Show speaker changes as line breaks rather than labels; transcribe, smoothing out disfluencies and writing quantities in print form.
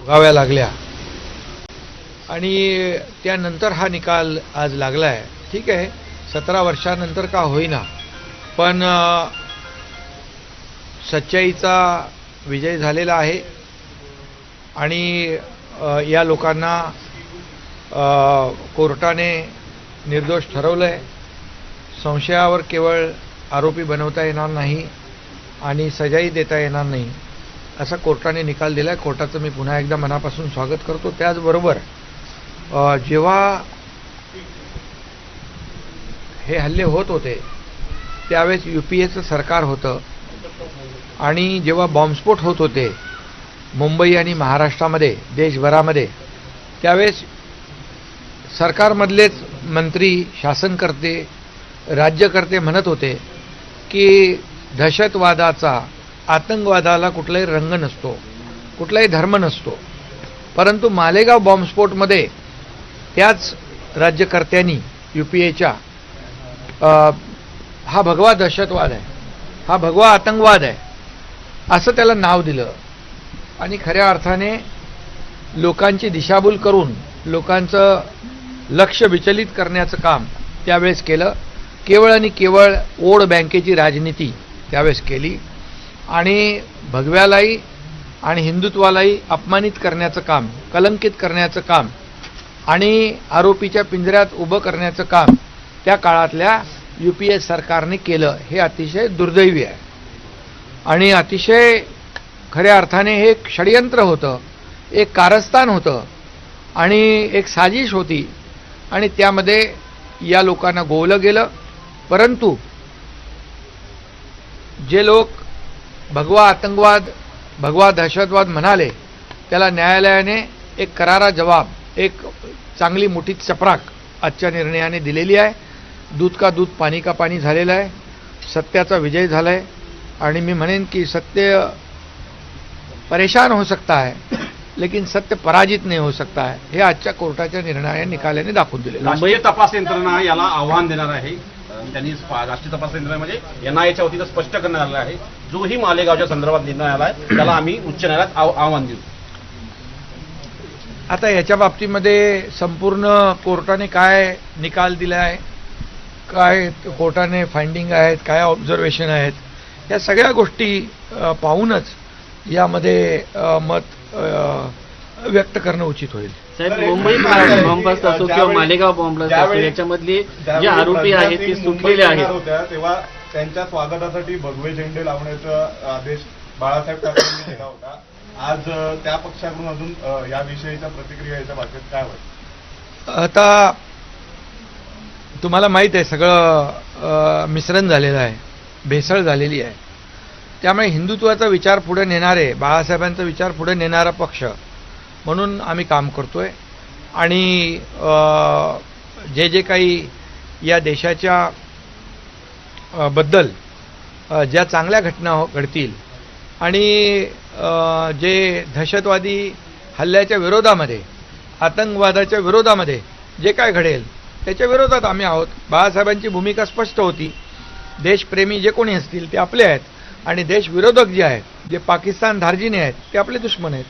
भोगाव्या लागल्या आणि त्यानंतर हा निकाल आज लागला आहे. ठीक आहे, 17 वर्षानंतर का होईना, पण सच्चाईचा विजय झालेला आहे आणि या लोकांना कोर्टाने निर्दोष ठरवलं आहे. संशयावर केवळ आरोपी बनवता येणार नाही आणि सजाही देता येणार नाही असा कोर्टाने निकाल दिला आहे. कोर्टाचं मी पुन्हा एकदा मनापासून स्वागत करतो. त्याचबरोबर जेव्हा हे हल्ले होत होते त्यावेळेस UPAचं सरकार होतं आणि जेव्हा बॉम्बस्फोट होत होते मुंबई आणि महाराष्ट्रामध्ये, देशभरामध्ये, त्यावेळेस सरकारमधलेच मंत्री, शासनकर्ते, राज्यकर्ते म्हणत होते की दहशतवादाचा, आतंकवादाला कुठलाही रंग नसतो, कुठलाही धर्म नसतो. परंतु मालेगाव बॉम्बस्फोटमध्ये त्याच राज्यकर्त्यांनी UPAच्या हा भगवा दहशतवाद आहे, हा भगवा आतंकवाद आहे असं त्याला नाव दिलं आणि खऱ्या अर्थाने लोकांची दिशाभूल करून लोकांचं लक्ष विचलित करण्याचं काम त्यावेळेस केलं. केवळ आणि केवळ वोट बँकेची राजनीती त्यावेळेस केली आणि भगव्यालाही आणि हिंदुत्वालाही अपमानित करण्याचं काम, कलंकित करण्याचं काम आणि आरोपीच्या पिंजऱ्यात उभं करण्याचं काम त्या काळातल्या UPA सरकारने केलं. हे अतिशय दुर्दैवी आहे आणि अतिशय खऱ्या अर्थाने हे एक षडयंत्र होतं, एक कारस्थान होतं आणि एक साजिश होती आणि त्यामध्ये या लोकांना गोवलं गेलं. परंतु जे लोक भगवा आतंकवाद, भगवा दहशतवाद म्हणाले त्याला न्यायालयाने एक करारा जवाब, एक चांगली मोठी चपराक आजच्या निर्णयाने दिलेली आहे. दूध का दूध, पाणी का पाणी झालेलं आहे. सत्याचा विजय झाला आहे आणि मी म्हणेन की सत्य परेशान हो सकता है लेकिन सत्य पराजित नहीं हो सकता है. हे आजच्या कोर्टाच्या निर्णयाने, निकालाने दाखवून दिले.
राष्ट्रीय तपास यंत्रणा याला आव्हान देणार आहे. त्यांनी राष्ट्रीय तपास यंत्रणा म्हणजे NIAच्या वतीनं स्पष्ट करण्यात आलं आहे, जोही मालेगावच्या संदर्भात निर्णय आला आहे त्याला आम्ही उच्च न्यायालयात आव्हान देऊ.
आता याच्या बाबतीमध्ये संपूर्ण कोर्टाने काय निकाल दिला आहे, काय कोर्टाने फाइंडिंग आहेत, काय ऑब्झर्वेशन आहेत, या सगळ्या गोष्टी पाहूनच यामध्ये मत व्यक्त करणं उचित होईल.
साहेब, मुंबई बॉम्बलास्ट असो किंवा मालेगाव बॉम्बलास्ट असो, याच्यामधले जे आरोपी आहेत ते सुटलेले आहेत,
तेव्हा त्यांच्या स्वागतासाठी भगवे झेंडे लावण्याचा आदेश बाळासाहेब ठाकरेंनी दिला होता. आज त्या पक्षाकडून अजून याविषयीच्या प्रतिक्रिया याच्या बाबतीत काय वाटतं?
आता तुम्हाला माहीत आहे सगळं मिश्रण झालेलं आहे, भेसळ झालेली आहे. त्यामुळे हिंदुत्वाचा विचार पुढे नेणारे, बाळासाहेबांचा विचार पुढे नेणारा पक्ष म्हणून आम्ही काम करतोय आणि जे जे काही या देशाच्या बद्दल ज्या चांगल्या घटना घडतील आणि जे दहशतवादी हल्ल्याच्या विरोधामध्ये, आतंकवादाच्या विरोधामध्ये जे काय घडेल त्याच्या विरोधात आम्ही आहोत. बाळासाहेबांची भूमिका स्पष्ट होती. देशप्रेमी जे कोणी असतील ते आपले आहेत आणि देशविरोधक जे आहेत, जे पाकिस्तान धार्जिणे आहेत, ते आपले दुश्मन आहेत.